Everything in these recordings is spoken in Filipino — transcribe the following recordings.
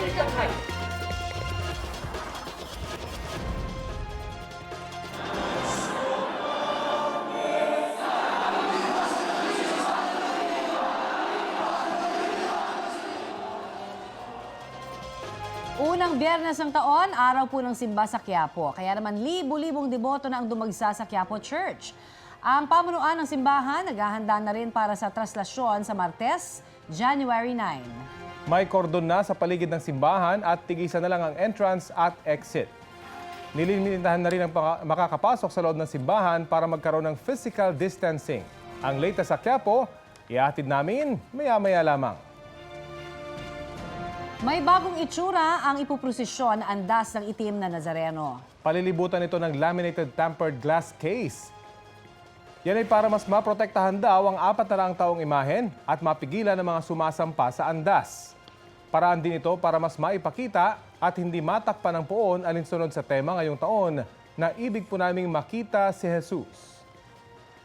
Unang Biyernes ng taon, araw po ng simba sa Quiapo. Kaya naman libo-libong deboto na ang dumagsa sa Quiapo Church. Ang pamunuan ng simbahan naghahanda na rin para sa traslasyon sa Martes, January 9. May kordon na sa paligid ng simbahan at tigisan na lang ang entrance at exit. Nililimitahan na rin ang makakapasok sa loob ng simbahan para magkaroon ng physical distancing. Ang latest sa Quiapo, ihatid namin maya-maya lamang. May bagong itsura ang ipuprosesyon na andas ng itim na Nazareno. Palilibutan ito ng laminated tempered glass case. Yan ay para mas maprotektahan daw ang 4 taong imahen at mapigilan ang mga sumasampa sa andas. Paraan din ito para mas maipakita at hindi matakpan ng poon alinsunod sa tema ngayong taon na ibig po naming makita si Jesus.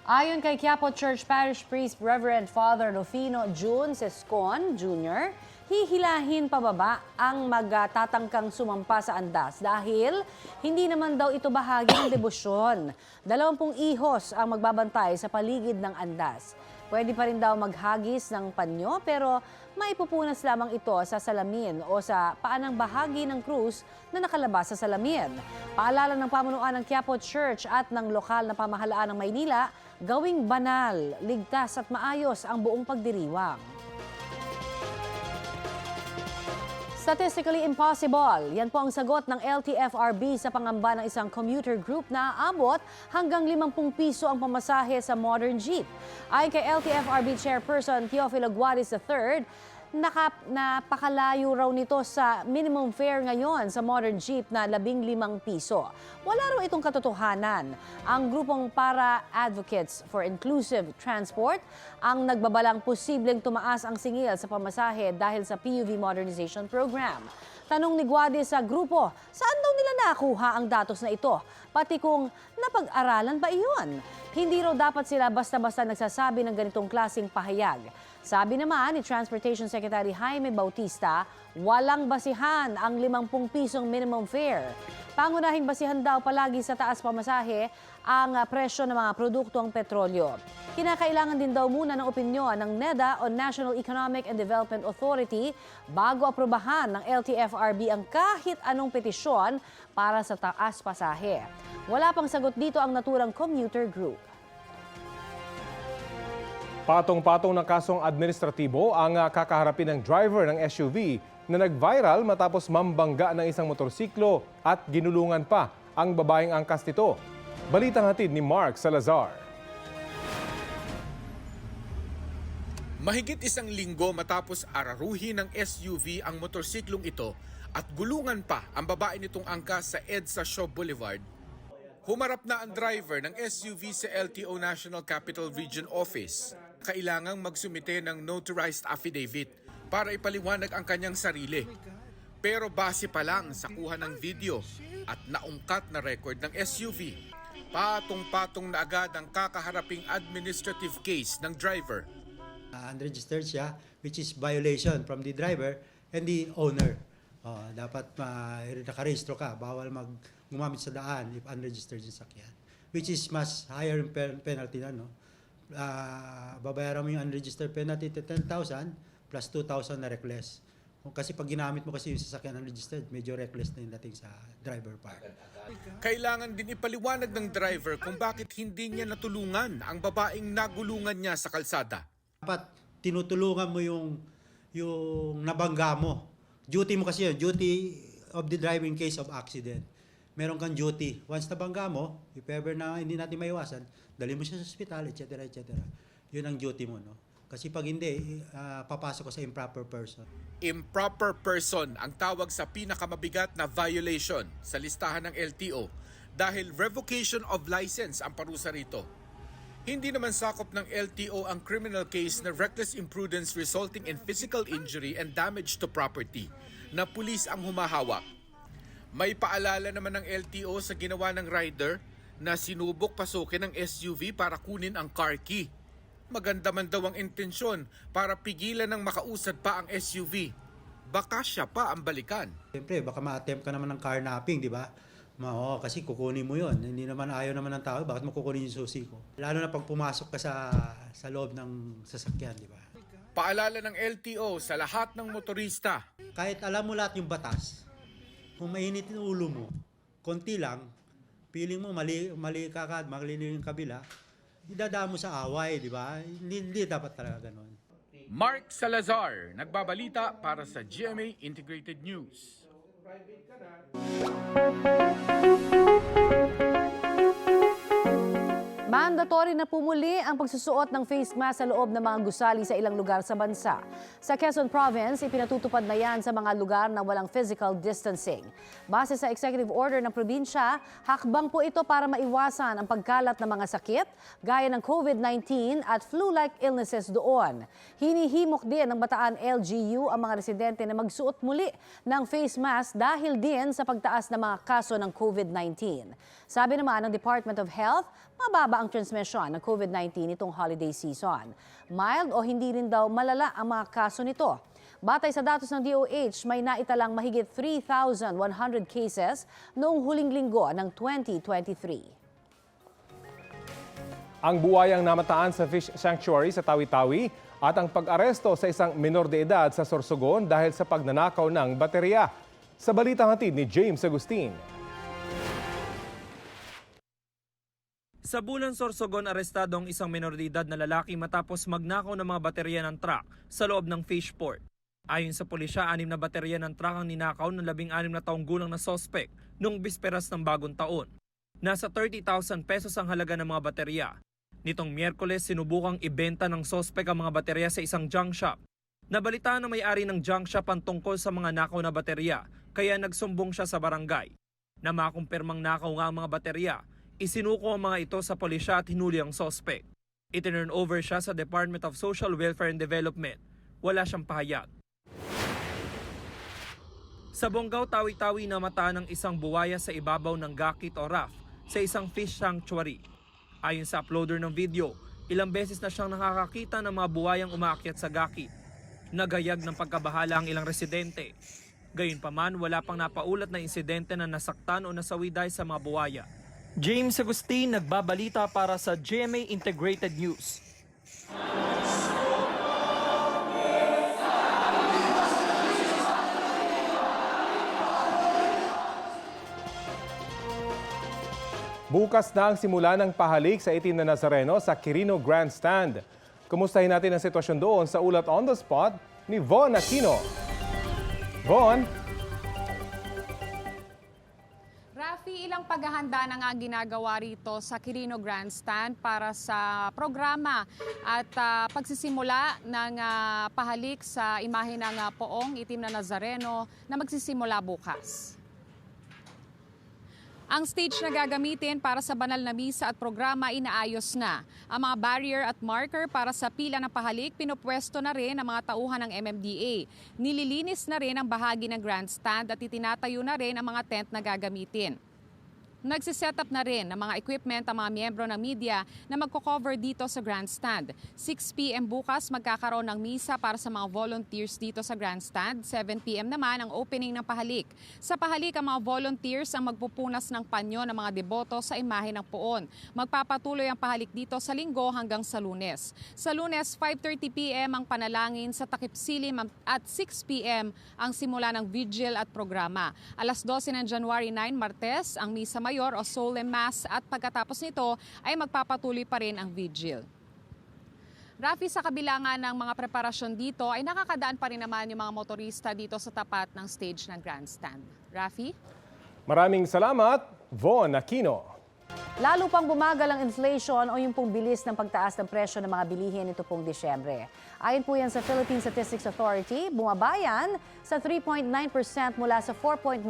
Ayon kay Quiapo Church Parish Priest Reverend Father Rufino June Sescon Jr., hihilahin pababa ang magtatangkang sumampa sa andas dahil hindi naman daw ito bahagi ng debosyon. 20 ihos ang magbabantay sa paligid ng andas. Pwede pa rin daw maghagis ng panyo pero maipupunas lamang ito sa salamin o sa paanang bahagi ng krus na nakalabas sa salamin. Paalala ng pamunuan ng Quiapo Church at ng lokal na pamahalaan ng Maynila, gawing banal, ligtas at maayos ang buong pagdiriwang. Statistically impossible. Yan po ang sagot ng LTFRB sa pangamba ng isang commuter group na aabot hanggang 50 piso ang pamasahe sa modern jeep. Ayon kay LTFRB Chairperson Teofilo Guaris III, napakalayo raw nito sa minimum fare ngayon sa modern jeep na 15 piso. Wala raw itong katotohanan. Ang grupong para Advocates for Inclusive Transport ang nagbabalang posibleng tumaas ang singil sa pamasahe dahil sa PUV Modernization Program. Tanong ni Guaris sa grupo, saan daw nila nakuha ang datos na ito? Pati kung napag-aralan ba iyon? Hindi raw dapat sila basta-basta nagsasabi ng ganitong klaseng pahayag. Sabi naman ni Transportation Secretary Jaime Bautista, walang basihan ang 50 pisong minimum fare. Pangunahing basihan daw palagi sa taas pamasahe ang presyo ng mga produktong petrolyo. Kinakailangan din daw muna ng opinyon ng NEDA o National Economic and Development Authority bago aprobahan ng LTFRB ang kahit anong petisyon para sa taas pasahe. Wala pang sagot dito ang naturang commuter group. Patong-patong ng kasong administratibo ang kakaharapin ng driver ng SUV na nag-viral matapos mambangga ng isang motorsiklo at ginulungan pa ang babaeng angkas nito. Balitang hatid ni Mark Salazar. Mahigit 1 linggo matapos araruhin ng SUV ang motorsiklong ito at gulungan pa ang babae nitong angkas sa EDSA Shaw Boulevard, humarap na ang driver ng SUV sa LTO National Capital Region Office. Kailangang magsumite ng notarized affidavit para ipaliwanag ang kanyang sarili. Pero base pa lang sa kuha ng video at naungkat na record ng SUV, patong-patong na agad ang kakaharaping administrative case ng driver. Unregistered siya, which is violation from the driver and the owner. Dapat nakarehistro ka, bawal gumamit sa daan if unregistered yung sakyan. Which is mas higher penalty na, no? Babayaran mo yung unregistered penalty to 10,000 plus 2,000 na reckless. Kasi pag ginamit mo kasi yung sasakyan unregistered, medyo reckless na yung dating sa driver part. Kailangan din ipaliwanag ng driver kung bakit hindi niya natulungan ang babaeng nagulungan niya sa kalsada. Dapat tinutulungan mo yung nabangga mo. Duty mo kasi yun, duty of the driving case of accident. Meron kang duty. Once nabangga mo, if ever na hindi natin maiwasan, dali mo siya sa ospital, etc. etc. Yun ang duty mo, no? Kasi pag hindi, papasok ka sa improper person. Improper person ang tawag sa pinakamabigat na violation sa listahan ng LTO dahil revocation of license ang parusa rito. Hindi naman sakop ng LTO ang criminal case na reckless imprudence resulting in physical injury and damage to property na pulis ang humahawak. May paalala naman ng LTO sa ginawa ng rider na sinubok pasukin ng SUV para kunin ang car key. Maganda man daw ang intensyon para pigilan ng makausad pa ang SUV. baka siya pa ang balikan. Siyempre, baka ma-attempt ka naman ng carnapping, di ba? Oo, kasi kukunin mo yon. Hindi naman ayaw naman ng tao, bakit mo kukunin yung susi ko? Lalo na pag pumasok ka sa loob ng sasakyan, di ba? Paalala ng LTO sa lahat ng motorista. Kahit alam mo lahat yung batas, kung mainit yung ulo mo, konti lang, feeling mo mali ka agad, mali yung kabila, idadaan mo sa away, di ba? Hindi dapat talaga ganon. Mark Salazar, nagbabalita para sa GMA Integrated News. Mandatory na pumuli ang pagsusuot ng face mask sa loob ng mga gusali sa ilang lugar sa bansa. Sa Quezon Province, ipinatutupad na yan sa mga lugar na walang physical distancing. Base sa executive order ng probinsya, hakbang po ito para maiwasan ang pagkalat ng mga sakit gaya ng COVID-19 at flu-like illnesses doon. Hinihimok din ng Bataan LGU ang mga residente na magsuot muli ng face mask dahil din sa pagtaas ng mga kaso ng COVID-19. Sabi naman ng Department of Health, mababa ang transmission ng COVID-19 itong holiday season. Mild o hindi rin daw malala ang mga kaso nito. Batay sa datos ng DOH, may naitalang mahigit 3,100 cases noong huling linggo ng 2023. Ang buwayang namataan sa fish sanctuary sa Tawi-Tawi at ang pag-aresto sa isang minor de edad sa Sorsogon dahil sa pagnanakaw ng baterya. Sa balitang hatid ni James Agustin. Sa Bulan, Sorsogon, arestado ang isang minor de edad na lalaki matapos magnakaw ng mga baterya ng truck sa loob ng fish port. Ayon sa pulisya, 6 na baterya ng truck ang ninakaw ng 16 na taong gulang na sospek noong bisperas ng bagong taon. Nasa 30,000 pesos ang halaga ng mga baterya. Nitong Miyerkules, sinubukang ibenta ng sospek ang mga baterya sa isang junk shop. Nabalitaan ng may-ari ng junk shop ang tungkol sa mga nakaw na baterya, kaya nagsumbong siya sa barangay. Na makumpirmang nakaw nga ang mga baterya, isinuko ang mga ito sa pulisya at hinuli ang sospek. Itinurn over siya sa Department of Social Welfare and Development. Wala siyang pahayag. Sa Bonggao, Tawi-Tawi, namataan ng isang buwaya sa ibabaw ng gakit o raft sa isang fish sanctuary. Ayon sa uploader ng video, ilang beses na siyang nakakakita ng mga buwayang umaakyat sa gakit. Nagayag ng pagkabahala ang ilang residente. Gayunpaman, wala pang napaulat na insidente na nasaktan o nasawi dahil sa mga buwaya. James Agustin, nagbabalita para sa GMA Integrated News. Bukas na ang simula ng pahalik sa itim na Nazareno sa Quirino Grandstand. Kumustahin natin ang sitwasyon doon sa ulat on the spot ni Von Aquino. Von? Rafi, ilang paghahanda na nga ginagawa rito sa Quirino Grandstand para sa programa at pagsisimula ng pahalik sa imahe ng poong itim na Nazareno na magsisimula bukas. Ang stage na gagamitin para sa banal na misa at programa inaayos na. Ang mga barrier at marker para sa pila ng pahalik, pinupwesto na rin ang mga tauhan ng MMDA. Nililinis na rin ang bahagi ng grandstand at itinatayo na rin ang mga tent na gagamitin. Nagsiset up na rin ng mga equipment ang mga miyembro ng media na magko-cover dito sa grandstand. 6 p.m. bukas magkakaroon ng misa para sa mga volunteers dito sa grandstand. 7 p.m. naman ang opening ng pahalik. Sa pahalik, ang mga volunteers ang magpupunas ng panyo ng mga deboto sa imahe ng poon. Magpapatuloy ang pahalik dito sa Linggo hanggang sa Lunes. Sa Lunes, 5:30 p.m. ang panalangin sa Takip Silim at 6 p.m. ang simula ng vigil at programa. Alas 12 ng January 9, Martes, ang misa mayor o solemn mass at pagkatapos nito ay magpapatuloy pa rin ang vigil. Rafi, sa kabilangan ng mga preparasyon dito ay nakakadaan pa rin naman yung mga motorista dito sa tapat ng stage ng grandstand. Rafi? Maraming salamat, Von Aquino. Lalo pang bumagal ang inflation o yung pong bilis ng pagtaas ng presyo ng mga bilihin ito pong Disyembre. Ayon po yan sa Philippine Statistics Authority, bumaba yan sa 3.9% mula sa 4.1%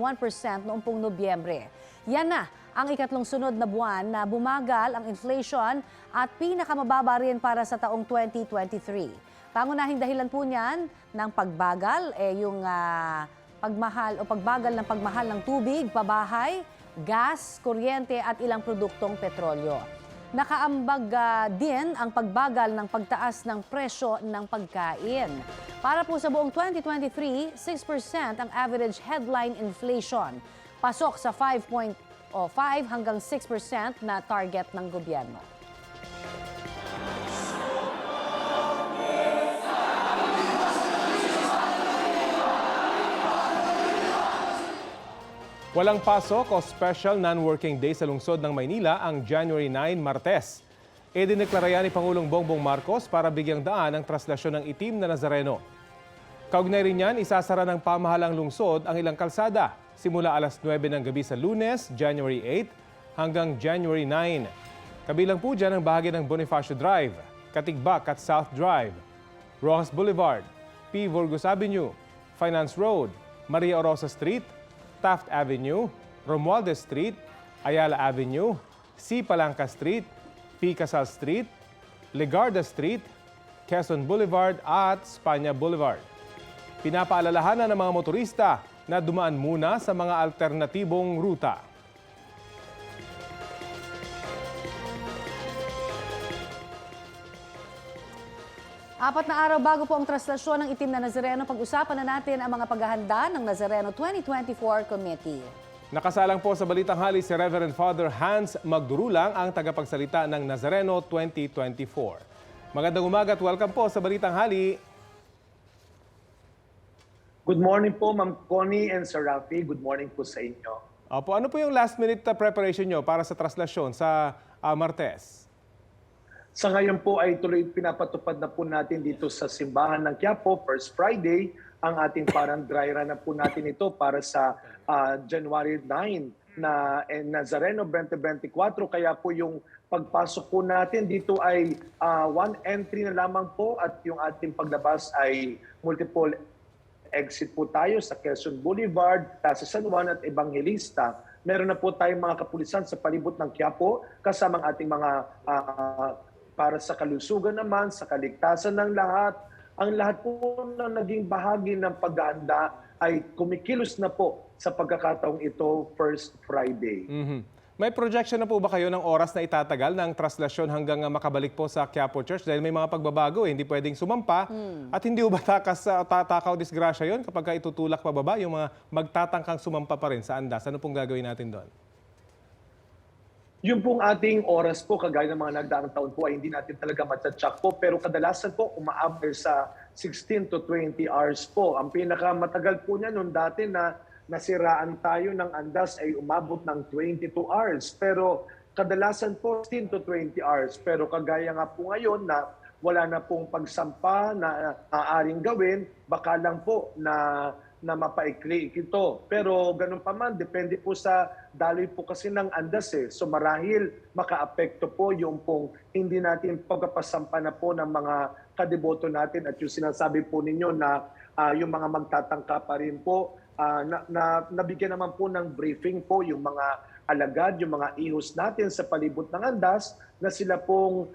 noong pong Nobyembre. Yan na ang ikatlong sunod na buwan na bumagal ang inflation at pinakamababa rin para sa taong 2023. Pangunahing dahilan po niyan ng pagbagal yung pagbagal ng tubig, pabahay, gas, kuryente at ilang produktong petrolyo. Nakaambag din ang pagbagal ng pagtaas ng presyo ng pagkain. Para po sa buong 2023, 6% ang average headline inflation. Pasok sa 5 hanggang 6% na target ng gobyerno. Walang pasok o special non-working day sa lungsod ng Maynila ang January 9, Martes. Idineklara yan ni Pangulong Bongbong Marcos para bigyang daan ang traslasyon ng itim na Nazareno. Kaugnay rin yan, isasara ng pamahalang lungsod ang ilang kalsada simula alas 9 ng gabi sa Lunes, January 8 hanggang January 9. Kabilang po dyan ang bahagi ng Bonifacio Drive, Katigbak at South Drive, Rojas Boulevard, P. Burgos Avenue, Finance Road, Maria Orosa Street, Taft Avenue, Romualdez Street, Ayala Avenue, C. Palanca Street, P. Casal Street, Legarda Street, Quezon Boulevard at Spanya Boulevard. Pinapaalalahanan ng mga motorista na dumaan muna sa mga alternatibong ruta. Apat na araw bago po ang traslasyon ng itim na Nazareno, pag-usapan na natin ang mga paghahanda ng Nazareno 2024 Committee. Nakasalang po sa Balitang Hali si Reverend Father Hans Magdurulang, ang tagapagsalita ng Nazareno 2024. Magandang umaga at welcome po sa Balitang Hali. Good morning po, Ma'am Connie and Sir Rafi. Good morning po sa inyo. Opo, ano po yung last minute preparation nyo para sa traslasyon sa Martes? Sa ngayon po ay tuloy pinapatupad na po natin dito sa simbahan ng Quiapo, First Friday, ang ating parang dry run na po natin ito para sa January 9 na Nazareno 2024. Kaya po yung pagpasok po natin dito ay one entry na lamang po at yung ating paglabas ay multiple exit po tayo sa Quezon Boulevard, sa San Juan at Evangelista. Meron na po tayong mga kapulisan sa palibot ng Quiapo kasama ang ating mga para sa kalusugan naman, sa kaligtasan ng lahat. Ang lahat po na naging bahagi ng paghahanda ay kumikilos na po sa pagkakataong ito First Friday. May projection na po ba kayo ng oras na itatagal ng traslasyon hanggang makabalik po sa Quiapo Church? Dahil may mga pagbabago, hindi pwedeng sumampa. At hindi ba takaw disgrasya yon kapag itutulak pababa yung mga magtatangkang sumampa pa rin sa andas? Ano pong gagawin natin doon? Yung pong ating oras po, kagaya ng mga nagdaang taon po, ay hindi natin talaga matatsak po. Pero kadalasan po, umaabot sa 16 to 20 hours po. Ang pinakamatagal po niya noon dati na nasiraan tayo ng andas ay umabot ng 22 hours. Pero kadalasan po 16 to 20 hours. Pero kagaya nga po ngayon na wala na pong pagsampa na maaaring gawin, baka lang po na mapaikli ito. Pero ganun pa man, depende po sa daloy po kasi ng andas eh. So marahil makaapekto po yung pong hindi natin pagpapasampa na po ng mga kadeboto natin at yung sinasabi po ninyo na yung mga magtatangka pa rin po, nabigyan naman po ng briefing po yung mga alagad, yung mga ihos natin sa palibot ng andas na sila pong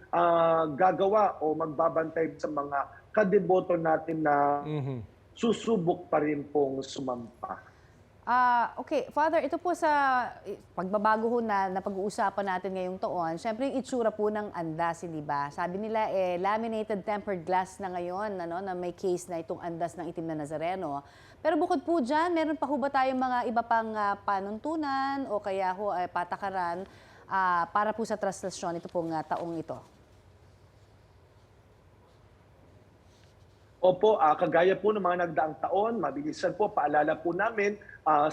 gagawa o magbabantay sa mga kadeboto natin na susubok pa rin pong sumampa. Okay, Father, ito po sa pagbabago ho na pag-uusapan natin ngayong taon, syempre yung itsura po ng andas, hindi ba? Sabi nila, laminated tempered glass na ngayon, na may case na itong andas ng itim na Nazareno. Pero bukod po dyan, meron pa ho ba tayong mga iba pang panuntunan o kaya ho patakaran para po sa traslasyon ito pong taong ito? Opo, kagaya po ng mga nagdaang taon, mabilisan po, paalala po namin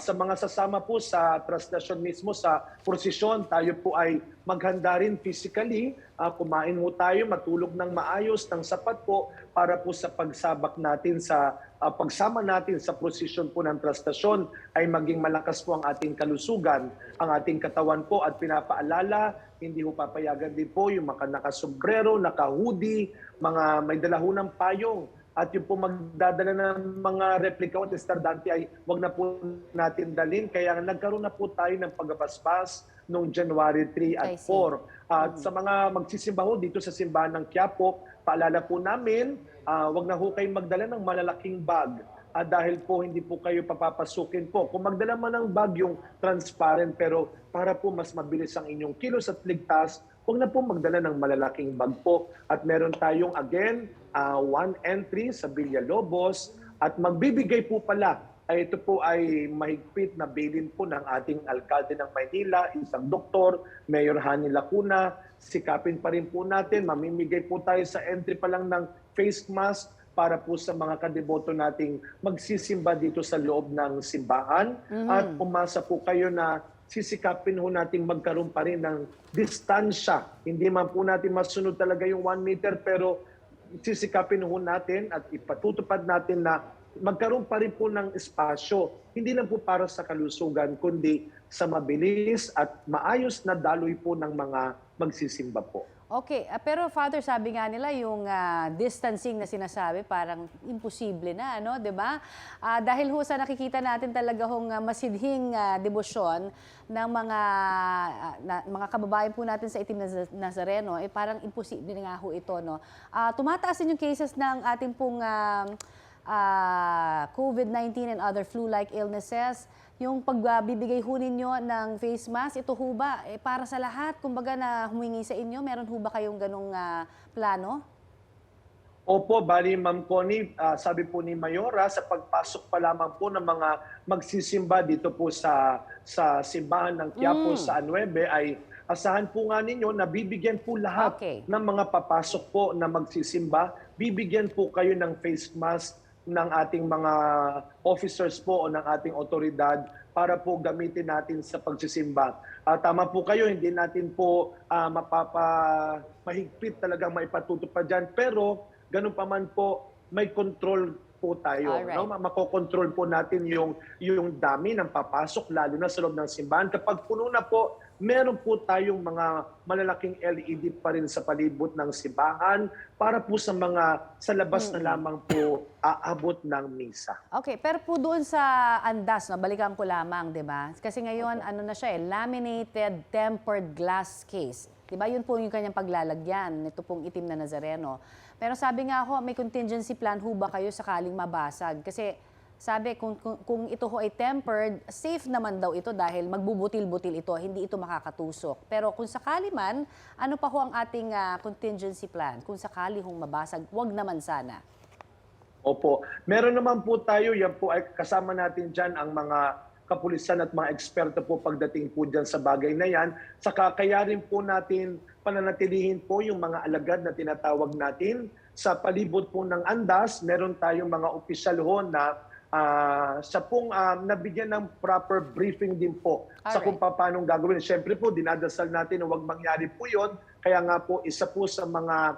sa mga sasama po sa traslasyon mismo sa prosesyon, tayo po ay maghanda rin physically, kumain mo tayo, matulog ng maayos, ng sapat po para po sa pagsabak natin sa pagsama natin sa prosesyon po ng traslasyon ay maging malakas po ang ating kalusugan, ang ating katawan po at pinapaalala, hindi po papayagan din po yung mga nakasombrero, naka-hoodie, mga may dala ho ng payong. At yung po magdadala ng mga replika o testardante ay wag na po natin dalhin. Kaya nagkaroon na po tayo ng pagbabasbas noong January 3 at 4. At sa mga magsisimba ho dito sa simbahan ng Quiapo, paalala po namin, wag na ho kayong magdala ng malalaking bag. Dahil po hindi po kayo papapasukin po. Kung magdala man ng bag yung transparent pero para po mas mabilis ang inyong kilos at ligtas, huwag na po magdala ng malalaking bag po. At meron tayong again, one entry sa Villalobos at magbibigay po pala ay ito po ay mahigpit na bilin po ng ating alkalde ng Maynila, isang doktor, Mayor Hani Lacuna. Sikapin pa rin po natin, mamimigay po tayo sa entry pa lang ng face mask para po sa mga kadeboto nating magsisimba dito sa loob ng simbahan. At umasa po kayo na sisikapin ho natin magkaroon pa rin ng distansya. Hindi man po natin masunod talaga yung 1 meter, pero sisikapin ho natin at ipatutupad natin na magkaroon pa rin po ng espasyo, hindi lang po para sa kalusugan, kundi sa mabilis at maayos na daloy po ng mga magsisimba po. Okay, pero Father, sabi nga nila yung distancing na sinasabi parang imposible na, ano, 'di ba? Dahil ho sa nakikita natin talaga hong masidhing debosyon ng mga kababayan po natin sa Itim na Nazareno, parang imposible na nga ho ito, no. Tumataas din yung cases ng ating pong COVID-19 and other flu-like illnesses. Yung pagbibigay ho ninyo ng face mask, ito ho ba para sa lahat? Kumbaga na humingi sa inyo, meron ho ba kayong ganong plano? Opo, bali Ma'am Connie, sabi po ni Mayora, sa pagpasok pa lamang po ng mga magsisimba dito po sa simbahan ng Quiapo sa 9 ay asahan po nga ninyo na bibigyan po lahat ng mga papasok po na magsisimba, bibigyan po kayo ng face mask ng ating mga officers po o ng ating otoridad para po gamitin natin sa pagsisimba. Tama po kayo, hindi natin po mahigpit talagang maipatutupad dyan. Pero ganun pa man po, may control po tayo. No? Makokontrol po natin yung dami ng papasok, lalo na sa loob ng simbahan. Kapag puno na po, meron po tayong mga malalaking LED pa rin sa palibot ng simbahan para po sa labas na lamang po aabot ng misa. Okay, pero po doon sa andas, no, balikan ko lamang, di ba? Kasi ngayon, ano na siya laminated tempered glass case. Di ba? Yun po yung kanyang paglalagyan, ito pong Itim na Nazareno. Pero sabi nga ho, may contingency plan ho ba kayo sakaling mabasag? Kasi sabi, kung ito ho ay tempered, safe naman daw ito dahil magbubutil-butil ito, hindi ito makakatusok. Pero kung sakali man, ano pa ho ang ating contingency plan? Kung sakali hong mabasag, wag naman sana. Opo. Meron naman po tayo, yan po ay kasama natin dyan ang mga kapulisan at mga eksperto po pagdating po dyan sa bagay na yan. Saka kaya rin po natin pananatilihin po yung mga alagad na tinatawag natin. Sa palibot po ng andas, meron tayong mga opisyal ho na sa pong nabigyan ng proper briefing din po sa kung paano gagawin. Siyempre po, dinadasal natin na huwag mangyari po yun. Kaya nga po, isa po sa mga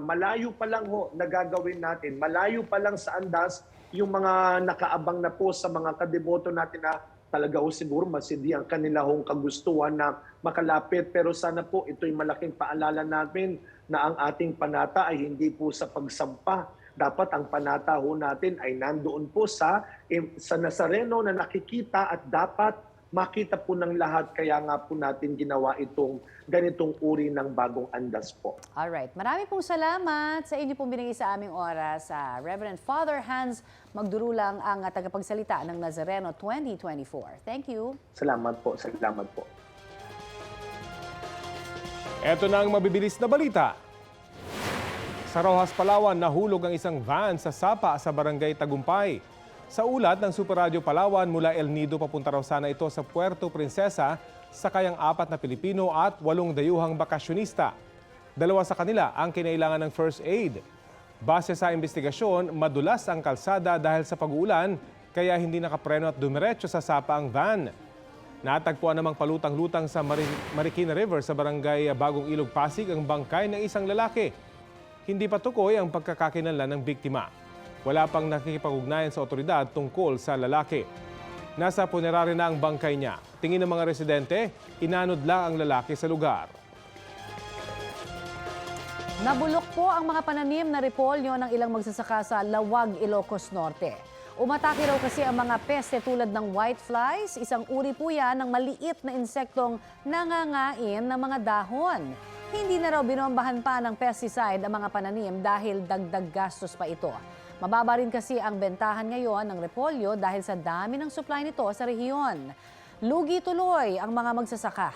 malayo pa lang ho na gagawin natin, malayo pa lang sa andas, yung mga nakaabang na po sa mga kadeboto natin na talaga ho siguro masindi ang kanila hong kagustuhan na makalapit. Pero sana po ito'y malaking paalala natin na ang ating panata ay hindi po sa pagsampa. Dapat ang panata ho natin ay nandoon po sa Nazareno na nakikita at dapat makita po ng lahat. Kaya nga po natin ginawa itong ganitong uri ng bagong andas po. Alright. Marami pong salamat sa inyo pong binigay sa aming oras. Reverend Father Hans Magdurulang ang tagapagsalita ng Nazareno 2024. Thank you. Salamat po. Salamat po. Ito na ang mabibilis na balita. Sa Roxas, Palawan, nahulog ang isang van sa sapa sa barangay Tagumpay. Sa ulat ng Super Radio Palawan, mula El Nido papunta raw sana ito sa Puerto Princesa, sakay ang 4 na Pilipino at 8 dayuhang bakasyonista. 2 sa kanila ang kinailangan ng first aid. Base sa investigasyon, madulas ang kalsada dahil sa pag-uulan, kaya hindi nakapreno at dumiretso sa sapa ang van. Natagpuan namang palutang-lutang sa Marikina River sa barangay Bagong Ilog, Pasig ang bangkay ng isang lalaki. Hindi pa tukoy ang pagkakakilanlan ng biktima. Wala pang nakikipag-ugnayan sa otoridad tungkol sa lalaki. Nasa punerarya na ang bangkay niya. Tingin ng mga residente, inanod lang ang lalaki sa lugar. Nabulok po ang mga pananim na repolyo ng ilang magsasaka sa Lawag, Ilocos Norte. Umatake raw kasi ang mga peste tulad ng whiteflies, isang uri po yan ng maliit na insektong nangangain ng mga dahon. Hindi na raw binombahan pa ng pesticide ang mga pananim dahil dagdag gastos pa ito. Mababa rin kasi ang bentahan ngayon ng repolyo dahil sa dami ng supply nito sa rehiyon. Lugi tuloy ang mga magsasaka.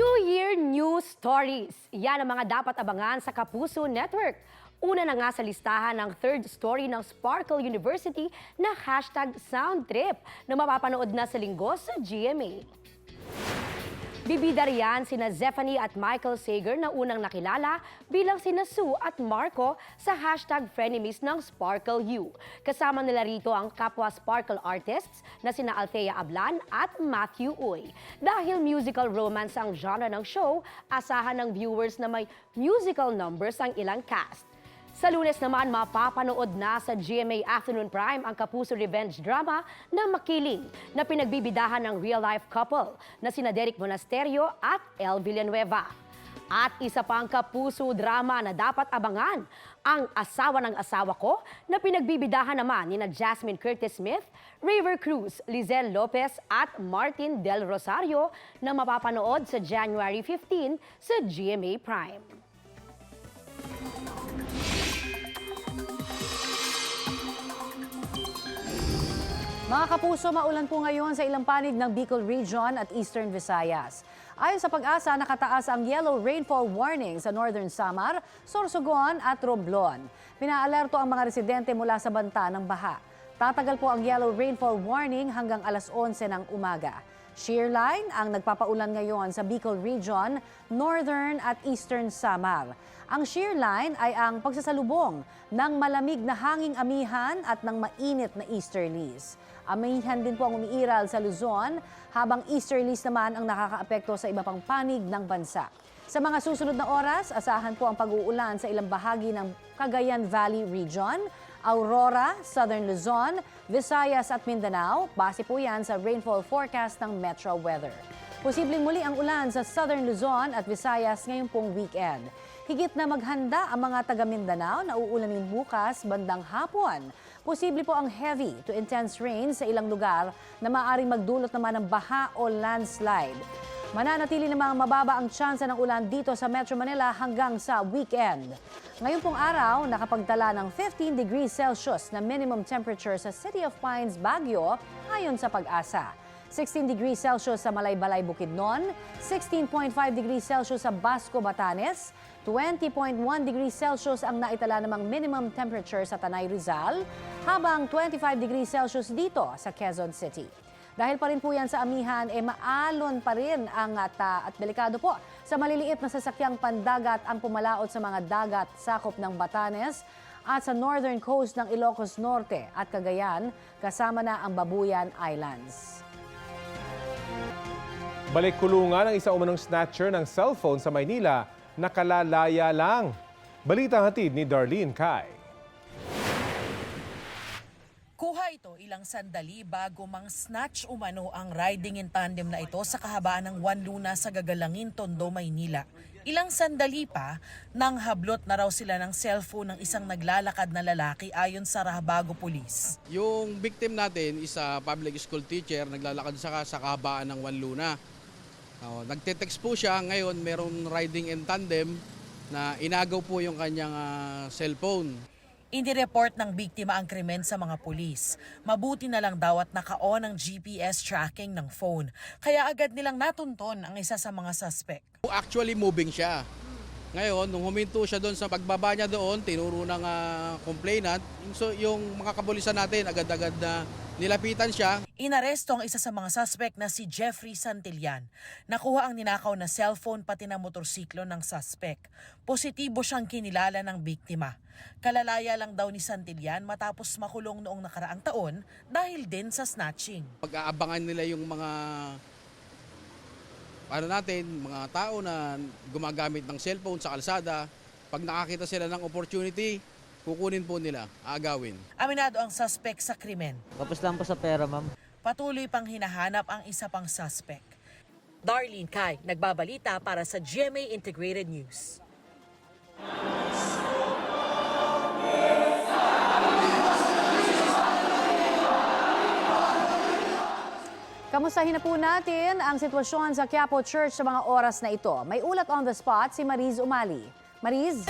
New Year, New Stories. Yan ang mga dapat abangan sa Kapuso Network. Una na nga sa listahan ng third story ng Sparkle University na #Soundtrip na mapapanood na sa linggo sa GMA. Bibida riyan sina Zephanie at Michael Sager na unang nakilala bilang sina Sue at Marco sa #Frenemies ng Sparkle U. Kasama nila rito ang kapwa Sparkle artists na sina Althea Ablan at Matthew Uy. Dahil musical romance ang genre ng show, asahan ng viewers na may musical numbers ang ilang cast. Sa Lunes naman, mapapanood na sa GMA Afternoon Prime ang Kapuso revenge drama na Makiling na pinagbibidahan ng real-life couple na sina Derek Monasterio at El Villanueva. At isa pang Kapuso drama na dapat abangan, ang Asawa ng Asawa Ko na pinagbibidahan naman ni Jasmine Curtis Smith, River Cruz, Lizelle Lopez at Martin Del Rosario na mapapanood sa January 15 sa GMA Prime. Mga kapuso, maulan po ngayon sa ilang panig ng Bicol Region at Eastern Visayas. Ayon sa pag-asa, nakataas ang yellow rainfall warning sa Northern Samar, Sorsogon at Romblon. Pinaalerto ang mga residente mula sa banta ng baha. Tatagal po ang yellow rainfall warning hanggang alas 11 ng umaga. Shear line ang nagpapaulan ngayon sa Bicol Region, Northern at Eastern Samar. Ang shear line ay ang pagsasalubong ng malamig na hanging amihan at ng mainit na easterlies. Amihan din po ang umiiral sa Luzon, habang easterlies naman ang nakakaapekto sa iba pang panig ng bansa. Sa mga susunod na oras, asahan po ang pag-uulan sa ilang bahagi ng Cagayan Valley Region, Aurora, Southern Luzon, Visayas at Mindanao. Base po yan sa rainfall forecast ng Metro Weather. Posibleng muli ang ulan sa Southern Luzon at Visayas ngayong pong weekend. Higit na maghanda ang mga taga Mindanao na uulanin bukas bandang hapon. Posible po ang heavy to intense rain sa ilang lugar na maaaring magdulot naman ng baha o landslide. Mananatili namang mababa ang tsansa ng ulan dito sa Metro Manila hanggang sa weekend. Ngayon pong araw, nakapagtala ng 15 degrees Celsius na minimum temperature sa City of Pines, Baguio, ayon sa Pag-asa. 16 degrees Celsius sa Malaybalay, Bukidnon, 16.5 degrees Celsius sa Basco, Batanes, 20.1 degrees Celsius ang naitala namang minimum temperature sa Tanay, Rizal, habang 25 degrees Celsius dito sa Quezon City. Dahil pa rin po yan sa amihan, maalon pa rin ang at delikado po sa maliliit na sasakyang pandagat ang pumalaot sa mga dagat sakop ng Batanes at sa northern coast ng Ilocos Norte at Cagayan, kasama na ang Babuyan Islands. Balik kulungan ang isa umanong snatcher ng cellphone sa Maynila, nakalalaya lang. Balitang hatid ni Darlene Kai. Kuha ito ilang sandali bago mang snatch umano ang riding in tandem na ito sa kahabaan ng Juan Luna sa Gagalangin, Tondo, Maynila. Ilang sandali pa, nang hablot na raw sila ng cellphone ng isang naglalakad na lalaki ayon sa Rahabago Police. Yung victim natin is a public school teacher, naglalakad sa kahabaan ng Juan Luna. Nagte-text po siya, ngayon meron riding in tandem na inagaw po yung kanyang cellphone. Inireport ng biktima ang krimen sa mga pulis. Mabuti na lang daw at naka-on ang GPS tracking ng phone. Kaya agad nilang natunton ang isa sa mga suspect. Actually moving siya. Ngayon, nung huminto siya doon sa pagbaba niya doon, tinuro ng complainant. So yung mga kapulisan natin agad-agad na nilapitan siya. Inaresto ang isa sa mga suspect na si Jeffrey Santillan. Nakuha ang ninakaw na cellphone pati na motorsiklo ng suspect. Positibo siyang kinilala ng biktima. Kalalaya lang daw ni Santillan matapos makulong noong nakaraang taon dahil din sa snatching. Pag-aabangan nila yung mga mga tao na gumagamit ng cellphone sa kalsada, pag nakakita sila ng opportunity, kukunin po nila, aagawin. Aminado ang suspect sa krimen. Tapos lang po sa pera, ma'am. Patuloy pang hinahanap ang isa pang suspect. Darlene Kai, nagbabalita para sa GMA Integrated News. Kamustahin na po natin ang sitwasyon sa Quiapo Church sa mga oras na ito. May ulat on the spot si Mariz Umali. Mariz?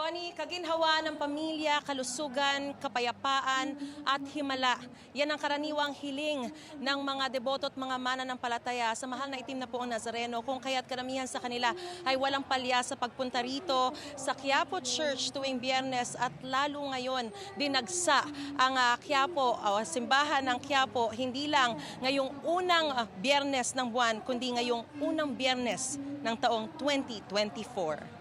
Connie, kaginhawa ng pamilya, kalusugan, kapayapaan at himala. Yan ang karaniwang hiling ng mga deboto at mga mananampalataya sa mahal na itim na Poong Nazareno, kung kaya't karamihan sa kanila ay walang palya sa pagpunta rito sa Quiapo Church tuwing Biyernes, at lalo ngayon dinagsa ang Quiapo o simbahan ng Quiapo hindi lang ngayong unang Biyernes ng buwan kundi ngayong unang Biyernes ng taong 2024.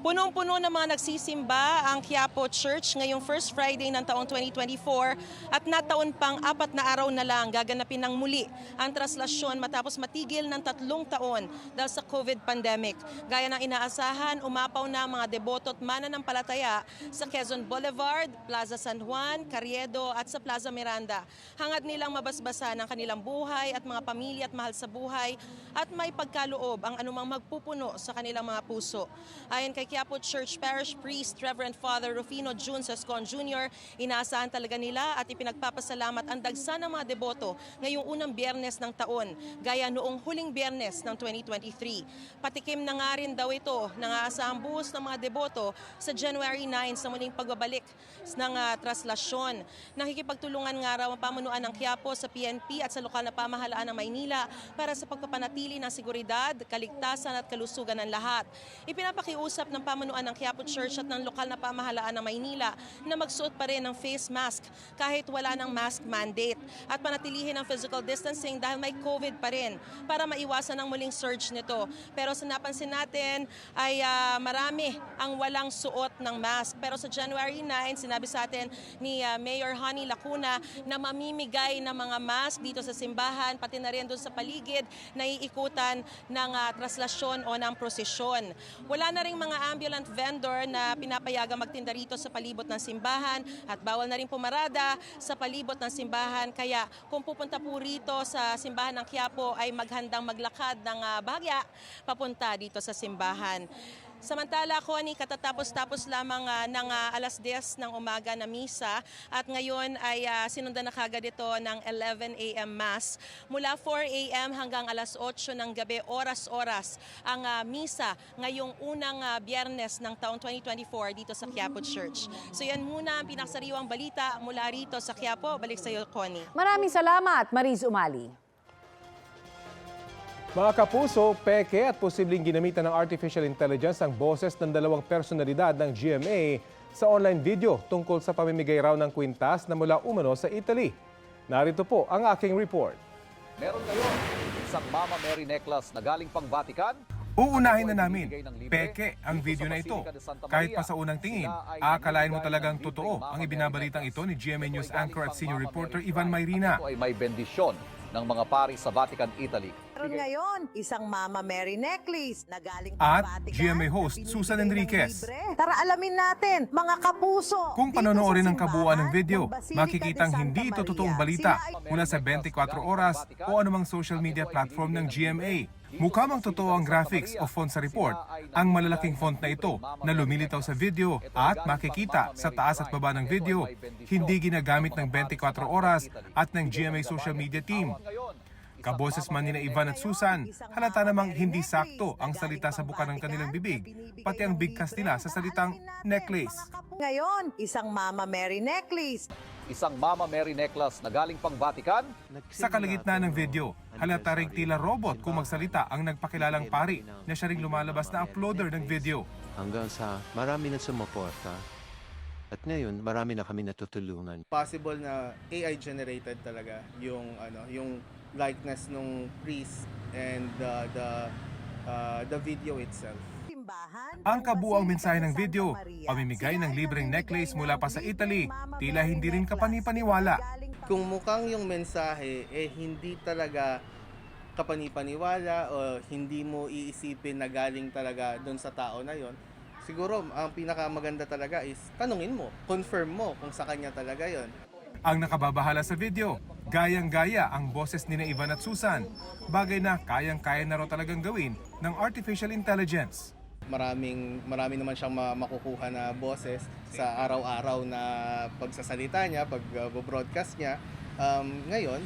Punong-puno ng mga nagsisimba ang Quiapo Church ngayong first Friday ng taong 2024 at nataon pang 4 na araw na lang gaganapin ng muli ang traslasyon matapos matigil ng 3 taon dahil sa COVID pandemic. Gaya ng inaasahan, umapaw na ang mga deboto at mananampalataya sa Quezon Boulevard, Plaza San Juan, Carriedo at sa Plaza Miranda. Hangad nilang mabasbasan ang kanilang buhay at mga pamilya at mahal sa buhay at may pagkaloob ang anumang magpupuno sa kanilang mga puso. Ayon kay Quiapo Church Parish Priest Reverend Father Rufino Jun Sascon Jr., inaasahan talaga nila at ipinagpapasalamat ang dagsa ng mga deboto ngayong unang Biyernes ng taon, gaya noong huling Biyernes ng 2023. Patikim na nga rin daw ito ng aasahang buhos ng mga deboto sa January 9 sa muling pagbabalik ng traslasyon. Nakikipagtulungan nga raw ang pamunuan ng Quiapo sa PNP at sa lokal na pamahalaan ng Maynila para sa pagpapanatili ng seguridad, kaligtasan at kalusugan ng lahat. Ipinapakiusap ng pamunuan ng Quiapo Church at ng lokal na pamahalaan ng Maynila na magsuot pa rin ng face mask kahit wala ng mask mandate at panatilihin ang physical distancing dahil may COVID pa rin para maiwasan ang muling surge nito. Pero sa napansin natin ay marami ang walang suot ng mask. Pero sa January 9, sinabi sa atin ni Mayor Honey Lacuna na mamimigay ng mga mask dito sa simbahan, pati na rin doon sa paligid na iikutan ng traslasyon o ng prosesyon. Wala na ring mga ambulant vendor na pinapayagang magtinda rito sa palibot ng simbahan at bawal na rin pumarada sa palibot ng simbahan. Kaya kung pupunta po rito sa simbahan ng Quiapo ay maghandang maglakad ng bahagya papunta dito sa simbahan. Samantala, Connie, katatapos-tapos lamang ng alas 10 ng umaga na misa at ngayon ay sinundan na kagad ito ng 11 a.m. Mass. Mula 4 a.m. hanggang alas 8 ng gabi, oras-oras ang misa ngayong unang Biyernes ng taong 2024 dito sa Quiapo Church. So yan muna ang pinakasariwang balita mula rito sa Quiapo. Balik sa iyo, Connie. Maraming salamat, Mariz Umali. Mga kapuso, peke at posibleng ginamitan ng artificial intelligence ang boses ng 2 personalidad ng GMA sa online video tungkol sa pamimigay raw ng kwintas na mula umano sa Italy. Narito po ang aking report. Meron ngayon isang Mama Mary necklace na galing pang Vatican. Uunahin na namin, peke ang video na ito. Kahit pa sa unang tingin, aakalain mo talagang totoo ang ibinabalitang ito ni GMA News anchor at senior reporter Ivan Mayrina. Ito ay may bendisyon ng mga pari sa Vatican, Italy. Meron ngayon isang Mama Mary necklace na galing At pang Vatican GMA host Susan Enriquez. Tara alamin natin, mga kapuso. Kung dito panonoorin sa ang kabuuan ng simbahan video, Basilica makikitang de Santa hindi ito Maria. totoong balita Sila ay mula sa 24 oras o anumang social media platform ng GMA. Mukha mang totoo ang graphics o font sa report, ang malalaking font na ito na lumilitaw sa video at makikita sa taas at baba ng video, hindi ginagamit ng 24 oras at ng GMA social media team. Kaboses man nina Ivan at Susan, halata namang hindi sakto ang salita sa buka ng kanilang bibig, pati ang bigkas nila sa salitang necklace. Ngayon, isang Mama Mary necklace. Isang Mama Mary necklace na galing pang Vatican. Sa kalagitnaan ng video, halata ring tila robot kung magsalita ang nagpakilalang pari na siya ring lumalabas na uploader ng video. Hanggang sa marami na sumuporta. At ngayon, marami na kami natutulungan. Possible na AI generated talaga yung likeness ng priest and the video itself. Ang kabuuang mensahe ng video, pamimigay ng libreng necklace mula pa sa Italy, tila hindi rin kapanipaniwala. Kung mukhang yung mensahe hindi talaga kapanipaniwala o hindi mo iisipin na galing talaga doon sa tao na yon, siguro ang pinakamaganda talaga is tanungin mo, confirm mo kung sa kanya talaga yon. Ang nakababahala sa video, gayang-gaya ang boses ni Ivan at Susan, bagay na kayang-kaya na raw talagang gawin ng artificial intelligence. Marami naman siyang makukuha na boses sa araw-araw na pagsasalita niya, pag-broadcast niya. Ngayon,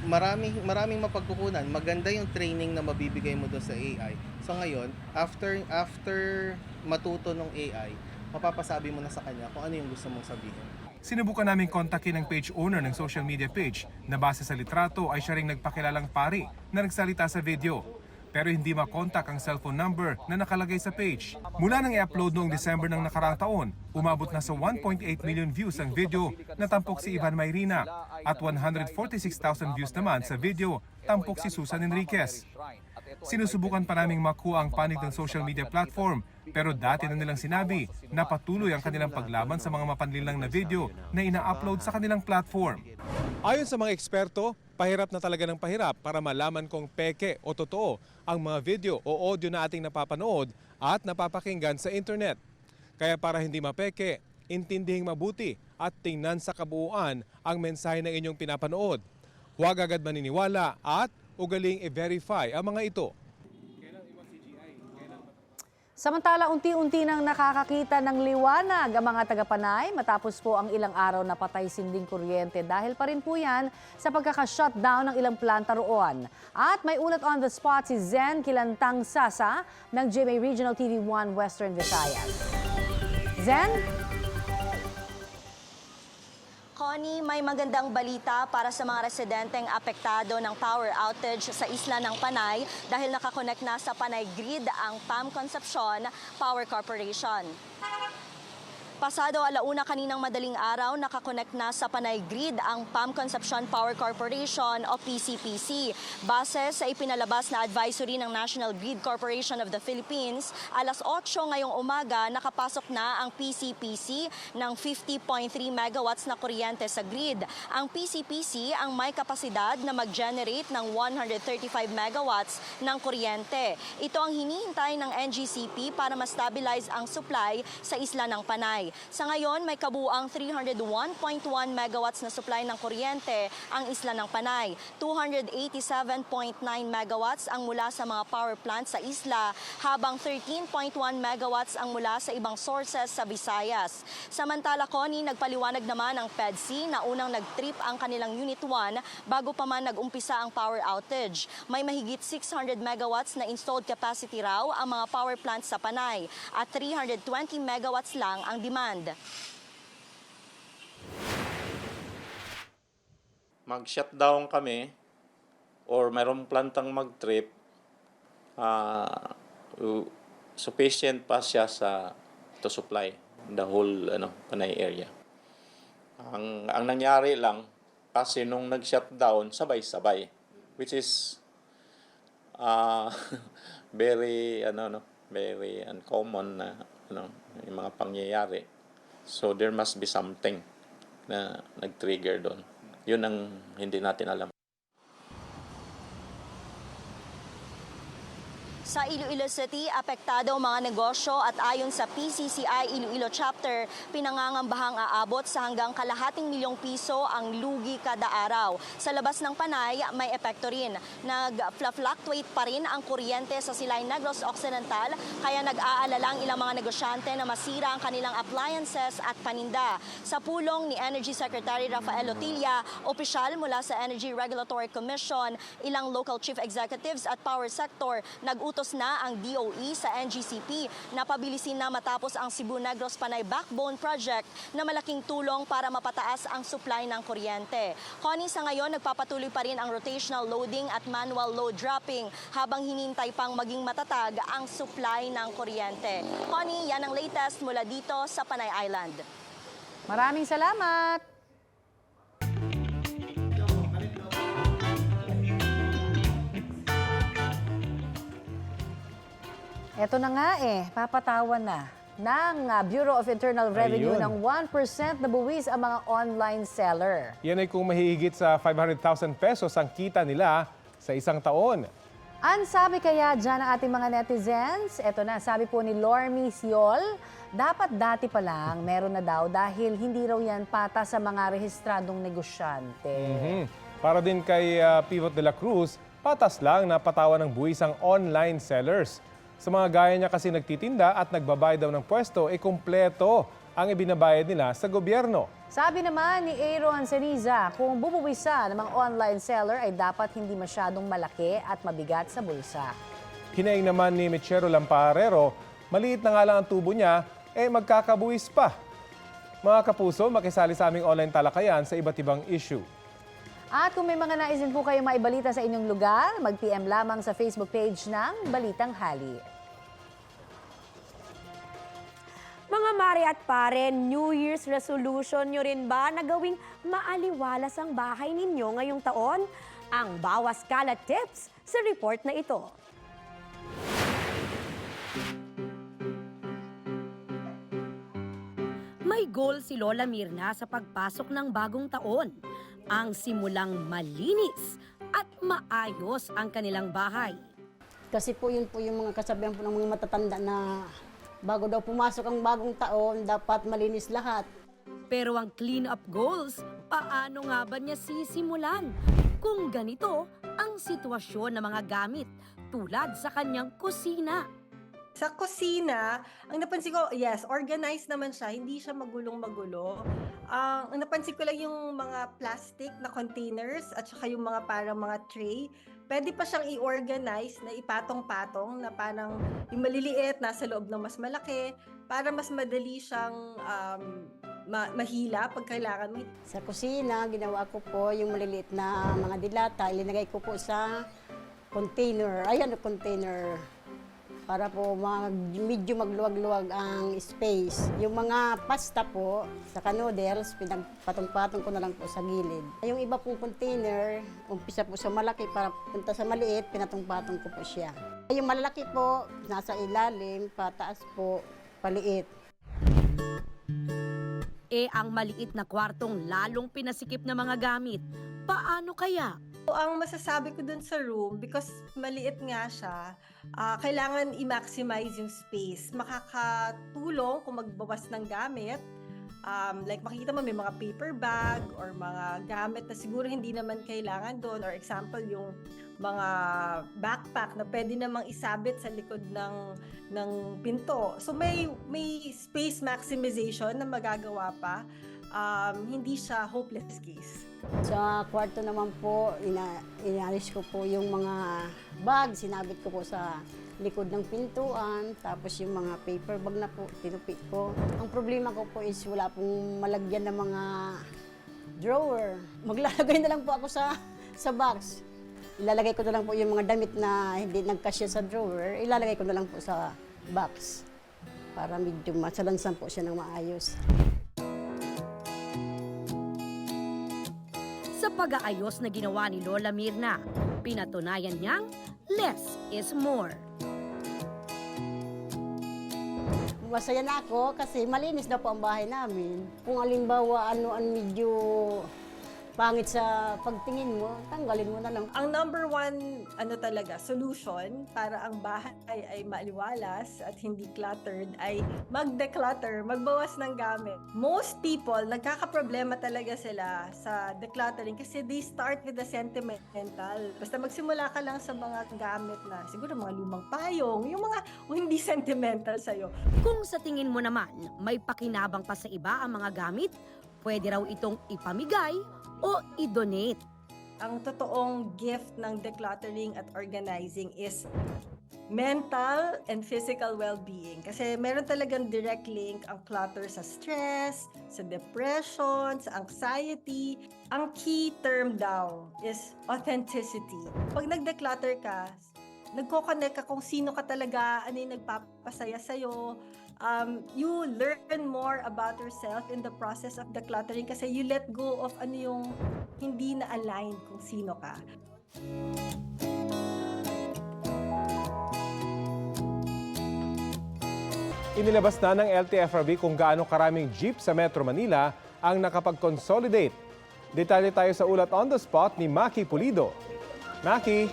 maraming mapagkukunan. Maganda yung training na mabibigay mo doon sa AI. So ngayon, after matuto ng AI, mapapasabi mo na sa kanya kung ano yung gusto mong sabihin. Sinubukan namin kontakin ang page owner ng social media page na base sa litrato ay siya ring nagpakilalang pari na nagsalita sa video. Pero hindi makontak ang cellphone number na nakalagay sa page. Mula nang i-upload noong December ng nakaraang taon, umabot na sa 1.8 million views ang video na tampok si Ivan Mayrina at 146,000 views naman sa video tampok si Susan Enriquez. Sinusubukan pa naming makuha ang panig ng social media platform pero dati na nilang sinabi na patuloy ang kanilang paglaban sa mga mapanlilang na video na ina-upload sa kanilang platform. Ayon sa mga eksperto, pahirap na talaga ng pahirap para malaman kung peke o totoo ang mga video o audio na ating napapanood at napapakinggan sa internet. Kaya para hindi mapeke, intindihing mabuti at tingnan sa kabuuan ang mensahe ng inyong pinapanood. Huwag agad maniniwala at ugaling i-verify ang mga ito. Samantala, unti-unti nang nakakakita ng liwanag ang mga taga-Panay matapos po ang ilang araw na patay sinding kuryente dahil pa rin po yan sa pagkaka-shutdown ng ilang planta roon. At may ulat on the spot si Zen Kilantang Sasa ng GMA Regional TV 1 Western Visayas. Zen? Connie, may magandang balita para sa mga residenteng apektado ng power outage sa isla ng Panay dahil nakakonect na sa Panay Grid ang PAM Concepcion Power Corporation. Pasado alauna kaninang madaling araw, nakakonect na sa Panay Grid ang PAM Concepcion Power Corporation o PCPC. Base sa ipinalabas na advisory ng National Grid Corporation of the Philippines, alas 8 ngayong umaga nakapasok na ang PCPC ng 50.3 megawatts na kuryente sa grid. Ang PCPC ang may kapasidad na mag-generate ng 135 megawatts ng kuryente. Ito ang hinihintay ng NGCP para ma-stabilize ang supply sa isla ng Panay. Sa ngayon, may kabuuang 301.1 megawatts na supply ng kuryente ang isla ng Panay. 287.9 megawatts ang mula sa mga power plants sa isla, habang 13.1 megawatts ang mula sa ibang sources sa Visayas. Samantala, Connie, nagpaliwanag naman ang PEDC na unang nag-trip ang kanilang Unit 1 bago pa man nag-umpisa ang power outage. May mahigit 600 megawatts na installed capacity raw ang mga power plants sa Panay at 320 megawatts lang ang demand. Mag-shutdown kami or mayroong plantang mag-trip, sufficient pa siya to supply the whole Panay area. Ang nangyari lang kasi nung nag-shutdown sabay-sabay, which is very very uncommon na yung mga pangyayari. So there must be something na nag-trigger doon. Yun ang hindi natin alam. Sa Iloilo City, apektado ang mga negosyo at ayon sa PCCI Iloilo Chapter, pinangangambahang aabot sa hanggang kalahating milyong piso ang lugi kada araw. Sa labas ng Panay, may epekto rin. Nag-fluctuate pa rin ang kuryente sa Silay Negros Occidental, kaya nag-aalala ang ilang mga negosyante na masira ang kanilang appliances at paninda. Sa pulong ni Energy Secretary Rafael Otilla, opisyal mula sa Energy Regulatory Commission, ilang local chief executives at power sector, nag-utos na ang DOE sa NGCP na pabilisin na matapos ang Cebu Negros Panay Backbone Project na malaking tulong para mapataas ang supply ng kuryente. Connie, sa ngayon nagpapatuloy pa rin ang rotational loading at manual load dropping habang hinintay pang maging matatag ang supply ng kuryente. Connie, yan ang latest mula dito sa Panay Island. Maraming salamat! Eto na nga papatawan na ng Bureau of Internal Revenue ng 1% na buwis ang mga online seller. Yan ay kung mahihigit sa 500,000 pesos ang kita nila sa isang taon. Ang sabi kaya dyan ng ating mga netizens? Eto na, sabi po ni Lormi Siol, dapat dati pa lang meron na daw dahil hindi raw yan pata sa mga rehistradong negosyante. Para din kay Pivot de la Cruz, patas lang na patawan ng buwis ang online sellers. Sa mga gaya niya kasi nagtitinda at nagbabayad daw ng pwesto, kumpleto ang ibinabayad nila sa gobyerno. Sabi naman ni Aaron Ceniza, kung bubuwisa ng mga online seller ay dapat hindi masyadong malaki at mabigat sa bulsa. Hinaing naman ni Michero Lamparero, maliit na nga lang ang tubo niya, magkakabuwis pa. Mga kapuso, makisali sa aming online talakayan sa iba't ibang issue. At kung may mga nais din po kayong maibalita sa inyong lugar, mag-PM lamang sa Facebook page ng Balitang Hali. Mga mare at pare, New Year's resolution nyo rin ba na gawing maaliwalas ang bahay ninyo ngayong taon? Ang bawas kalat tips sa report na ito. May goal si Lola Mirna sa pagpasok ng bagong taon. Ang simulang malinis at maayos ang kanilang bahay. Kasi po yun po yung mga kasabihan po ng mga matatanda na bago daw pumasok ang bagong taon, dapat malinis lahat. Pero ang clean-up goals, paano nga ba niya sisimulan? Kung ganito ang sitwasyon ng mga gamit tulad sa kanyang kusina. Sa kusina, ang napansin ko, yes, organized naman siya. Hindi siya magulong-magulo. Ang napansin ko lang yung mga plastic na containers at saka yung mga parang mga tray. Pwede pa siyang i-organize na ipatong-patong na parang yung maliliit nasa loob ng mas malaki para mas madali siyang mahila pag kailangan mo. Sa kusina, ginawa ko po yung maliliit na mga dilata, ilinagay ko po sa container, container. Para po medyo magluwag-luwag ang space. Yung mga pasta po, saka noodles, pinagpatong-patong ko na lang po sa gilid. Yung iba pong container, umpisa po sa malaki para punta sa maliit, pinatong-patong ko po siya. Yung malalaki po, nasa ilalim, pataas po, paliit. Ang maliit na kwartong lalong pinasikip na mga gamit. Paano kaya? Ang masasabi ko dun sa room, because maliit nga siya, kailangan i-maximize yung space. Makakatulong kung magbawas ng gamit. Like makikita mo may mga paper bag or mga gamit na siguro hindi naman kailangan doon. Or example, yung mga backpack na pwede namang isabit sa likod ng pinto. So may space maximization na magagawa pa. Hindi siya hopeless case. Sa kwarto naman po, inalis ko po yung mga bag, sinabit ko po sa likod ng pintuan, tapos yung mga paper bag na po, tinupit ko. Ang problema ko po is wala pong malagyan ng mga drawer. Maglalagay na lang po ako sa box. Ilalagay ko na lang po yung mga damit na hindi nagkasya sa drawer, ilalagay ko na lang po sa box para medyo masalansan po siya ng maayos. Sa pag-aayos na ginawa ni Lola Mirna, pinatunayan niyang less is more. Masaya na ako kasi malinis na po ang bahay namin. Kung alimbawa ano ang medyo pangit sa pagtingin mo, tanggalin mo na lang. Ang number one solution para ang bahay ay maliwalas at hindi cluttered ay mag-declutter, magbawas ng gamit. Most people, nagkakaproblema talaga sila sa decluttering kasi they start with the sentimental. Basta magsimula ka lang sa mga gamit na siguro mga lumang payong, yung mga hindi sentimental sa'yo. Kung sa tingin mo naman may pakinabang pa sa iba ang mga gamit, pwede raw itong ipamigay o i-donate. Ang totoong gift ng decluttering at organizing is mental and physical well-being. Kasi meron talagang direct link ang clutter sa stress, sa depression, sa anxiety. Ang key term daw is authenticity. Pag nag-declutter ka, nagko-connect ka kung sino ka talaga, ano yung nagpapasaya sa'yo. You learn more about yourself in the process of decluttering kasi you let go of ano yung hindi na align kung sino ka. Inilabas na ng LTFRB kung gaano karaming jeep sa Metro Manila ang nakapag-consolidate. Detalye tayo sa ulat on the spot ni Maki Pulido. Maki!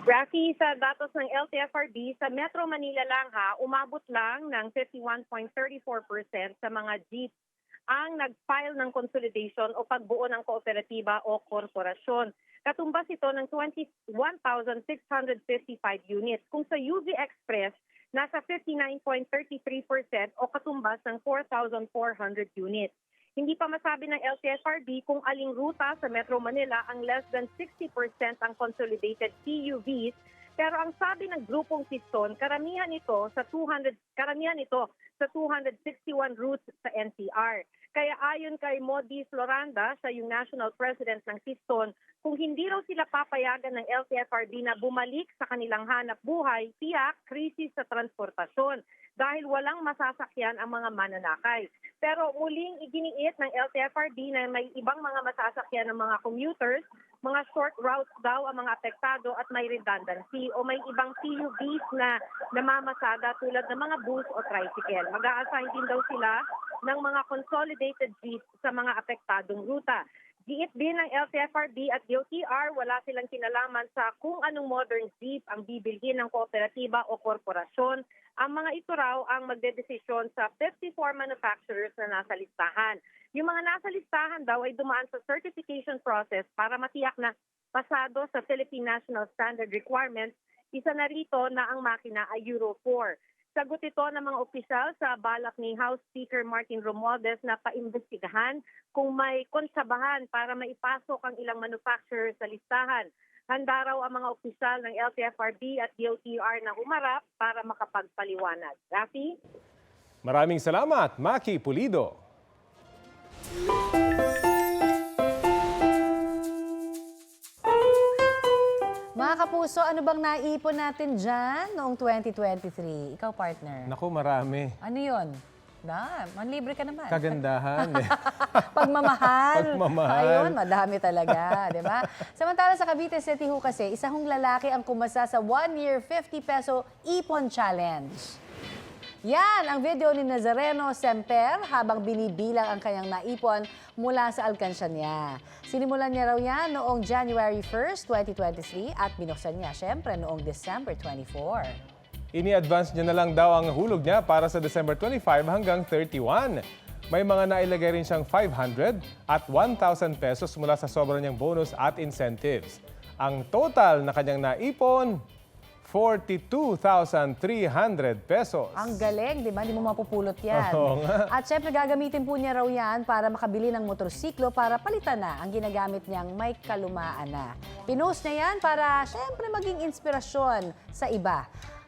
Rafi, sa datos ng LTFRB, sa Metro Manila lang umabot lang ng 51.34% sa mga jeeps ang nag-file ng consolidation o pagbuo ng kooperatiba o korporasyon. Katumbas ito ng 21,655 units. Kung sa UV Express, nasa 59.33% o katumbas ng 4,400 units. Hindi pa masabi ng LTFRB kung aling ruta sa Metro Manila ang less than 60% ang consolidated PUVs. Pero ang sabi ng grupong Piston, karamihan ito sa 261 routes sa NCR. Kaya ayon kay Modi Floranda, siya yung national president ng Piston, kung hindi raw sila papayagan ng LTFRB na bumalik sa kanilang hanap buhay, tiyak krisis sa transportasyon dahil walang masasakyan ang mga mananakay. Pero muling iginiit ng LTFRB na may ibang mga masasakyan ng mga commuters, mga short routes daw ang mga apektado at may redundancy o may ibang PUVs na namamasada tulad ng mga bus o tricycle. Mag-a-assign din daw sila ng mga consolidated jeeps sa mga apektadong ruta. Giit din ng LTFRB at DOTR, wala silang kinalaman sa kung anong modern jeep ang bibilhin ng kooperatiba o korporasyon. Ang mga ito raw ang magdedesisyon sa 54 manufacturers na nasa listahan. Yung mga nasa listahan daw ay dumaan sa certification process para matiyak na pasado sa Philippine National Standard Requirements. Isa na rito na ang makina ay Euro 4. Sagot ito ng mga opisyal sa balak ni House Speaker Martin Romualdez na paimbestigahan kung may konsabahan para maipasok ang ilang manufacturer sa listahan. Handa raw ang mga opisyal ng LTFRB at DOTR na humarap para makapagpaliwanag. Rafi? Maraming salamat, Maki Pulido. Mga kapuso, ano bang naipon natin dyan noong 2023? Ikaw, partner. Naku, marami. Ano yun? Manlibre ka naman. Kagandahan. Pagmamahal. Pagmamahal. Ayun, madami talaga, di ba? Samantala sa Cavite City ho kasi, isa hong lalaki ang kumasa sa 1-year 50 peso Ipon Challenge. Yan ang video ni Nazareno Semper habang binibilang ang kanyang naipon mula sa alkansya niya. Sinimulan niya raw yan noong January 1st, 2023 at binuksan niya syempre noong December 24. Ini-advance niya na lang daw ang hulog niya para sa December 25 hanggang 31. May mga nailagay rin siyang 500 at 1,000 pesos mula sa sobra niyang bonus at incentives. Ang total na kanyang naipon, 42,300 pesos. Ang galing, di ba? Hindi mo mapupulot yan. Oo nga. At syempre gagamitin po niya raw yan para makabili ng motorsiklo para palitan na ang ginagamit niyang may kalumaan na. Pinost niya yan para syempre maging inspirasyon sa iba.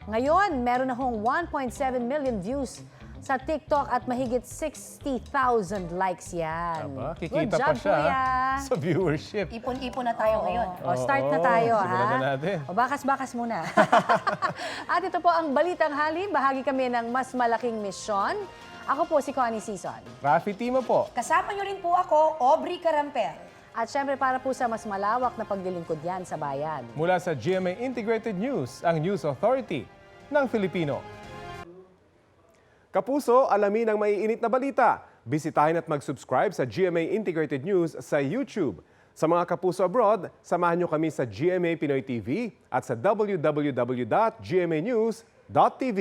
Ngayon, meron na hong 1.7 million views sa TikTok at mahigit 60,000 likes yan. Aba, Good kikita job, pa siya kuya. sa viewership. Ipon-ipon na tayo ngayon. O, start na tayo, simulan ha? na natin. O, bakas-bakas muna. At ito po ang Balitang Hali. Bahagi kami ng mas malaking misyon. Ako po si Connie Sison. Rafi Timo po. Kasama niyo rin po ako, Aubrey Caramper. At syempre para po sa mas malawak na paglilingkod yan sa bayan. Mula sa GMA Integrated News, ang News Authority ng Filipino. Kapuso, alamin ang maiinit na balita. Bisitahin at mag-subscribe sa GMA Integrated News sa YouTube. Sa mga kapuso abroad, samahan nyo kami sa GMA Pinoy TV at sa www.gmanews.tv.